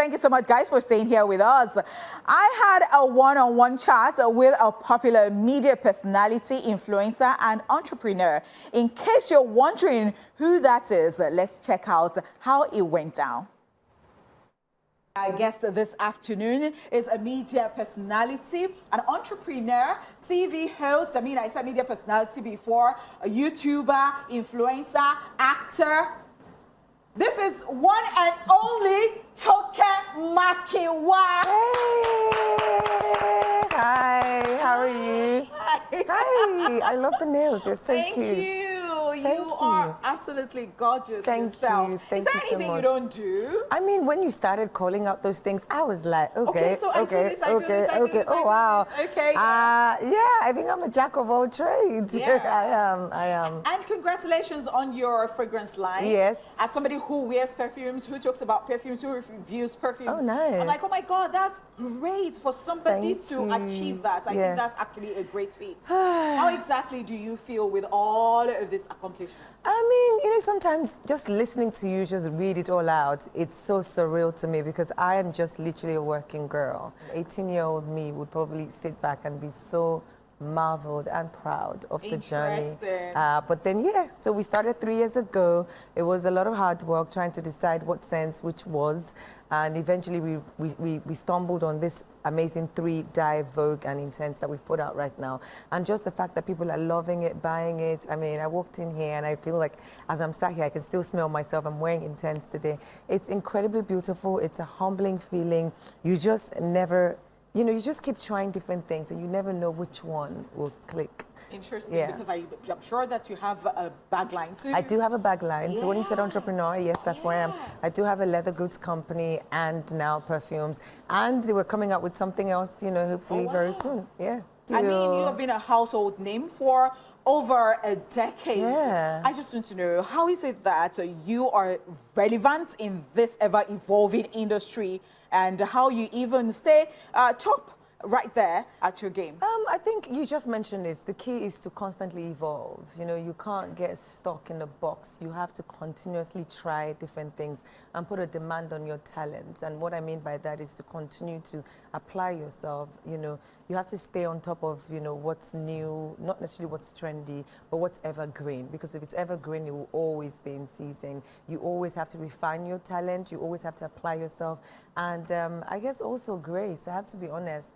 Thank you so much, guys, for staying here with us. I had a one-on-one chat with a popular media personality, influencer, and entrepreneur. In case you're wondering who that is, let's check out how it went down. Our guest this afternoon is a media personality, an entrepreneur, TV host. I said media personality before, a YouTuber, influencer, actor. This is one and only Toke Makinwa. Hey! Hi, how are you? Hi, I love the nails. They're so cute. Thank you. You are absolutely gorgeous yourself. You. Thank is there you so anything much. you don't do? I mean, when you started calling out those things, I was like, okay. Oh, wow. Okay. Yeah, I think I'm a jack of all trades. Yeah. I am. And congratulations on your fragrance line. Yes. As somebody who wears perfumes, who talks about perfumes, who reviews perfumes. Oh, nice. I'm like, oh my God, that's great for somebody Thank to you. achieve that. I think that's actually a great feat. How exactly do you feel with all of this accomplishments? I mean, sometimes just listening to you just read it all out, it's so surreal to me because I am just literally a working girl. 18-year-old me would probably sit back and be so marveled and proud of the journey. But then, so we started 3 years ago. It was a lot of hard work trying to decide what sense which was. And eventually we stumbled on this amazing 3-dye Vogue and Intense that we've put out right now. And just the fact that people are loving it, buying it. I mean, I walked in here and I feel like as I'm sat here, I can still smell myself. I'm wearing Intense today. It's incredibly beautiful. It's a humbling feeling. You just never, you just keep trying different things and you never know which one will click. Interesting, because I'm sure that you have a bag line too. I do have a bag line. So when you said entrepreneur, yes, that's where I am. I do have a leather goods company and now perfumes. And they were coming out with something else, hopefully very soon. Yeah. I mean, you have been a household name for over a decade. Yeah. I just want to know, how is it that you are relevant in this ever-evolving industry and how you even stay top right there at your game? I think you just mentioned it. The key is to constantly evolve. You can't get stuck in a box. You have to continuously try different things and put a demand on your talent. And what I mean by that is to continue to apply yourself. You have to stay on top of, what's new, not necessarily what's trendy, but what's evergreen. Because if it's evergreen, it will always be in season. You always have to refine your talent. You always have to apply yourself. And I guess also grace. I have to be honest.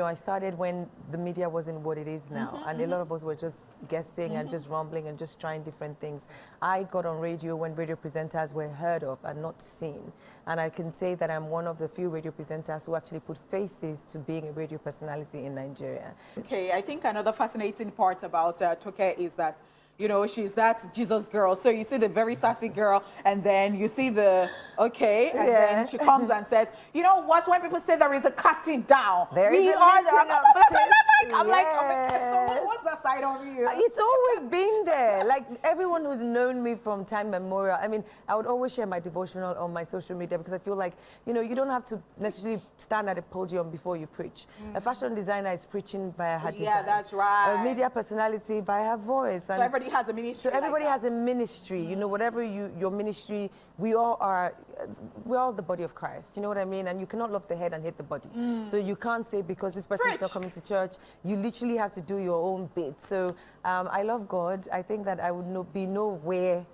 I started when the media wasn't what it is now. And a lot of us were just guessing and just rumbling and just trying different things. I got on radio when radio presenters were heard of and not seen. And I can say that I'm one of the few radio presenters who actually put faces to being a radio personality in Nigeria. Okay, I think another fascinating part about Toke is that she's that Jesus girl. So you see the very sassy girl, and then you see the, and then she comes and says, you know what, when people say there is a casting down, we are the... I'm like, so what's that side of you? It's always been there. Like, everyone who's known me from time memorial, I mean, I would always share my devotional on my social media because I feel like, you don't have to necessarily stand at a podium before you preach. A fashion designer is preaching via her design. Yeah, that's right. A media personality by her voice. So everybody has a ministry. So everybody has a ministry. Whatever your ministry, we're all the body of Christ. You know what I mean? And you cannot love the head and hate the body. So you can't say because this person is not coming to church, you literally have to do your own bit. So I love God. I think that I would be nowhere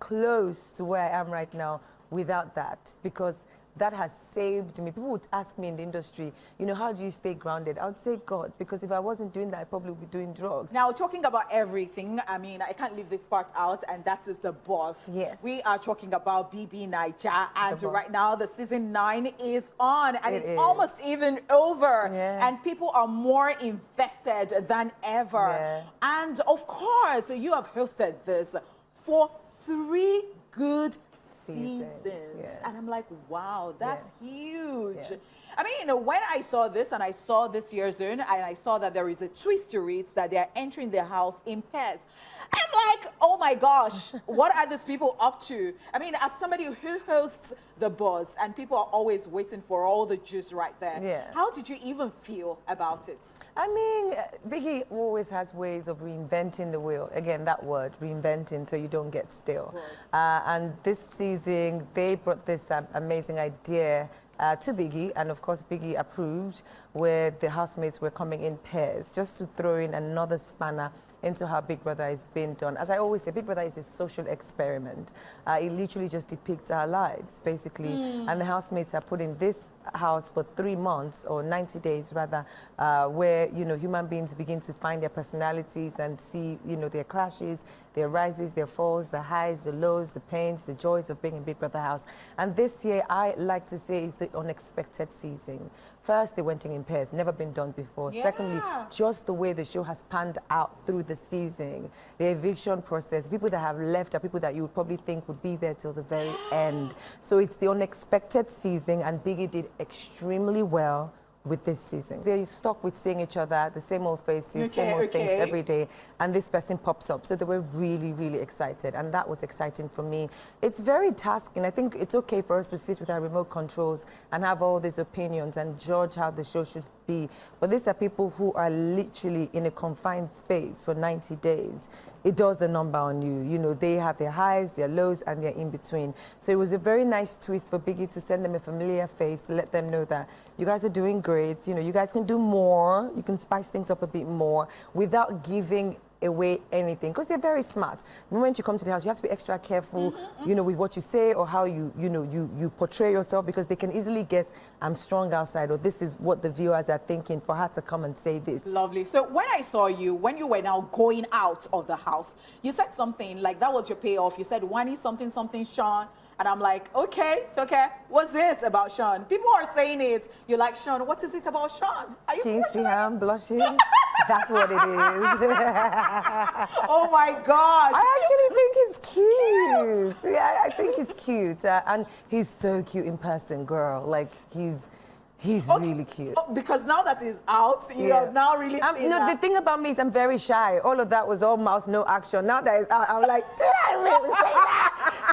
close to where I am right now without that, because that has saved me. People would ask me in the industry, how do you stay grounded? I would say God, because if I wasn't doing that, I probably would be doing drugs. Now, talking about everything, I mean, I can't leave this part out, and that is the boss. Yes. We are talking about BBnaija, and right now the season 9 is on, and it's almost even over. And people are more invested than ever. And of course, you have hosted this for 3 good seasons. And I'm like, wow, that's huge. I mean, when I saw this and I saw this year's zone and I saw that there is a twist to it, that they're entering the house in pairs, I'm like, oh my gosh, what are these people up to? I mean, as somebody who hosts the buzz and people are always waiting for all the juice right there, Yeah. how did you even feel about it? I mean, Biggie always has ways of reinventing the wheel. Again, that word, reinventing, so you don't get stale. And this season, they brought this amazing idea to Biggie, and of course Biggie approved, where the housemates were coming in pairs, just to throw in another spanner into how Big Brother is being done. As I always say, Big Brother is a social experiment. It literally just depicts our lives, basically. And the housemates are put in this house for 3 months, or 90 days rather, where, you know, human beings begin to find their personalities and see, you know, their clashes, their rises, their falls, the highs, the lows, the pains, the joys of being in Big Brother house. And this year, I like to say, is the unexpected season. First, they went in pairs, never been done before. Yeah. Secondly, just the way the show has panned out through the season, the eviction process, people that have left are people that you would probably think would be there till the very end. So it's the unexpected season, and Biggie did extremely well with this season. They're stuck with seeing each other, the same old faces, same old things every day, and this person pops up. So they were really, really excited, and that was exciting for me. It's very tasking. I think it's okay for us to sit with our remote controls and have all these opinions and judge how the show should be. But these are people who are literally in a confined space for 90 days. It does a number on you. You know, they have their highs, their lows, and their in between. So it was a very nice twist for Biggie to send them a familiar face, to let them know that you guys are doing great. You know, you guys can do more. You can spice things up a bit more without giving away anything, because they're very smart. The moment you come to the house, you have to be extra careful, you know, with what you say or how you portray yourself, because they can easily guess, I'm strong outside, or this is what the viewers are thinking, for her to come and say this. Lovely. So when I saw you, when you were now going out of the house, you said something like that was your payoff. You said, Wani, something, something, Sean. And I'm like, okay, what's it about Sean? People are saying it. You're like, Sean, what is it about Sean? Are you Can you see how I'm blushing? That's what it is. Oh my God. I actually think he's cute. Yeah, I think he's cute. And he's so cute in person, girl. Like, he's really cute. Oh, because now that he's out, you have now really seen no, that. the thing about me is I'm very shy. All of that was all mouth, no action. Now that it's out, I'm like, did I really say that?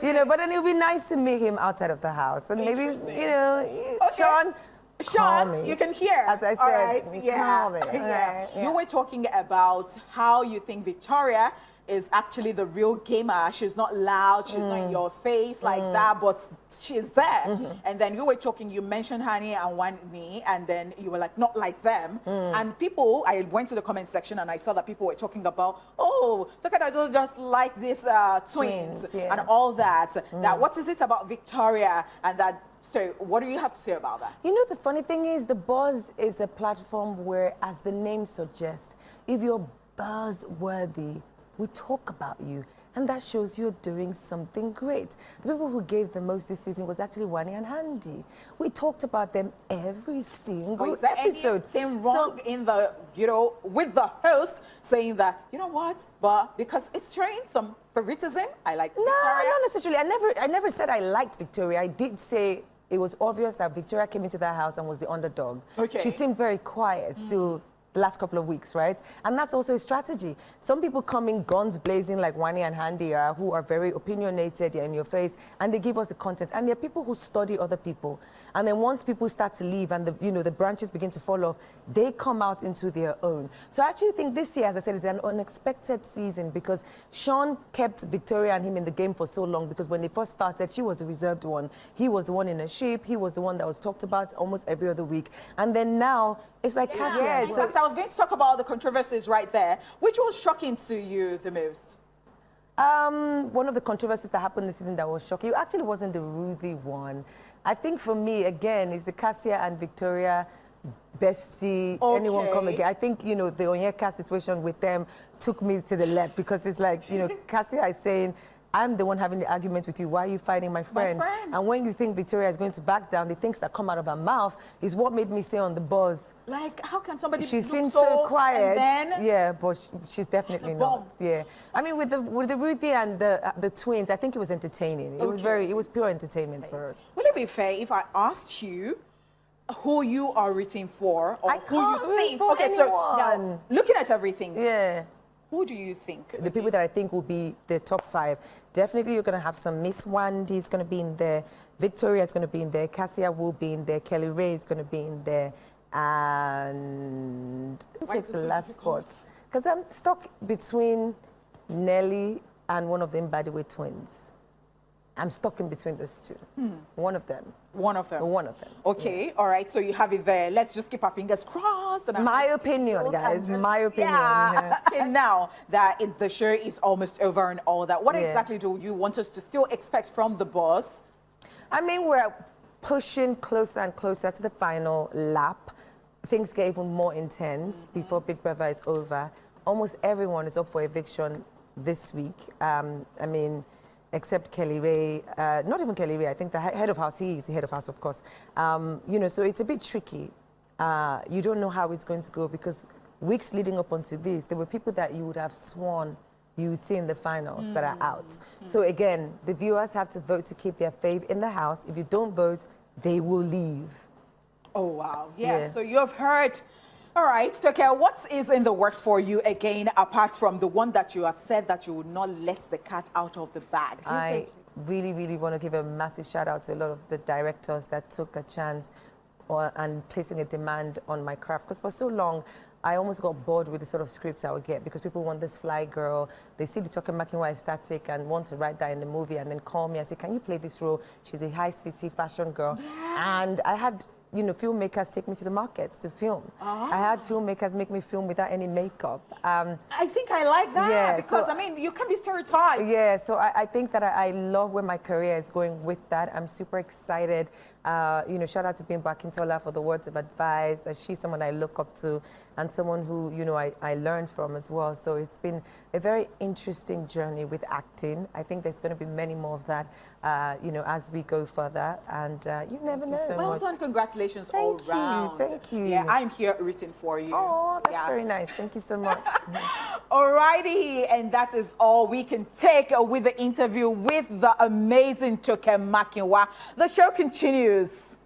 You know, but then it would be nice to meet him outside of the house. And maybe, you know, Sean, you can hear. As I said, all right. call me. Yeah. You were talking about how you think Victoria is actually the real gamer. She's not loud, she's not in your face like that, but she's there. And then you were talking, you mentioned Honey and Wani, and then you were like, not like them. And people, I went to the comment section and I saw that people were talking about, oh, Toke don't just like these twins and all that. Now, what is it about Victoria and that? So what do you have to say about that? You know, the funny thing is, the buzz is a platform where, as the name suggests, if you're buzzworthy, we talk about you, and that shows you're doing something great. The people who gave the most this season was actually Wani and Handy. We talked about them every single is there episode. Anything wrong in the, you know, with the host saying that, you know what, but because it's showing some favoritism, I like Victoria? No, not necessarily. I never said I liked Victoria. I did say it was obvious that Victoria came into that house and was the underdog. Okay. She seemed very quiet still. The last couple of weeks, right? And that's also a strategy. Some people come in guns blazing like Wani and Handy who are very opinionated, they're in your face, and they give us the content. And there are people who study other people. And then once people start to leave and the branches begin to fall off, they come out into their own. So I actually think this year, as I said, is an unexpected season, because Sean kept Victoria and him in the game for so long, because when they first started, she was the reserved one. He was the one in a ship. He was the one that was talked about almost every other week. And then now, it's like Cassia. Yeah, in fact, I was going to talk about the controversies right there. Which was shocking to you the most? One of the controversies that happened this season that was shocking, it actually wasn't the Ruthie one. I think for me, again, is the Cassia and Victoria bestie, anyone come again. I think, you know, the Onyeka situation with them took me to the left, because it's like, you know, Cassia is saying, I'm the one having the argument with you. Why are you fighting my friend? And when you think Victoria is going to back down, the things that come out of her mouth is what made me say on the buzz. Like, how can somebody She look seems so quiet. And then yeah, but she's definitely not. Yeah. I mean, with the Ruthie and the twins, I think it was entertaining. It was pure entertainment for us. Would it be fair if I asked you who you are rooting for, or I who can't you root think? for Okay, anyone. so now looking at everything. Yeah. Who do you think? The people that I think will be the top 5. Definitely you're going to have some Miss Wandy's going to be in there. Victoria's going to be in there. Cassia will be in there. Kelly Ray is going to be in there. And who takes the last spot? Because I'm stuck between Nelly and one of the Mbadiwe twins. I'm stuck in between those two. One of them. One of them. One of them. Okay, all right. So you have it there. Let's just keep our fingers crossed. And My opinion, guys. My opinion. Yeah. Okay, now that the show is almost over and all that, what exactly do you want us to still expect from the boss? I mean, we're pushing closer and closer to the final lap. Things get even more intense before Big Brother is over. Almost everyone is up for eviction this week. I mean, except Kelly Ray, not even Kelly Ray, I think the head of house, he is the head of house, of course. You know, so it's a bit tricky. You don't know how it's going to go because weeks leading up onto this, there were people that you would have sworn you would see in the finals that are out. So again, the viewers have to vote to keep their fave in the house. If you don't vote, they will leave. Oh, wow. Yeah. So you have heard. All right, Toke, what is in the works for you again, apart from the one that you have said that you would not let the cat out of the bag? I really, really want to give a massive shout out to a lot of the directors that took a chance and placing a demand on my craft. Because for so long, I almost got bored with the sort of scripts I would get because people want this fly girl. They see the Toke Makinwa static and want to write that in the movie and then call me and say, can you play this role? She's a high city fashion girl. Yeah. And I had filmmakers take me to the markets to film. I had filmmakers make me film without any makeup. I think I like that because, I mean, you can be stereotyped. Yeah, so I think that I love where my career is going with that. I'm super excited. Shout out to BBnaija for the words of advice. She's someone I look up to and someone who, I learned from as well. So it's been a very interesting journey with acting. I think there's going to be many more of that, as we go further. And you never know. So well done. Congratulations all round. Thank you. Yeah, I'm here rooting for you. Oh, that's very nice. Thank you so much. Alrighty, and that is all we can take with the interview with the amazing Toke Makinwa. The show continues.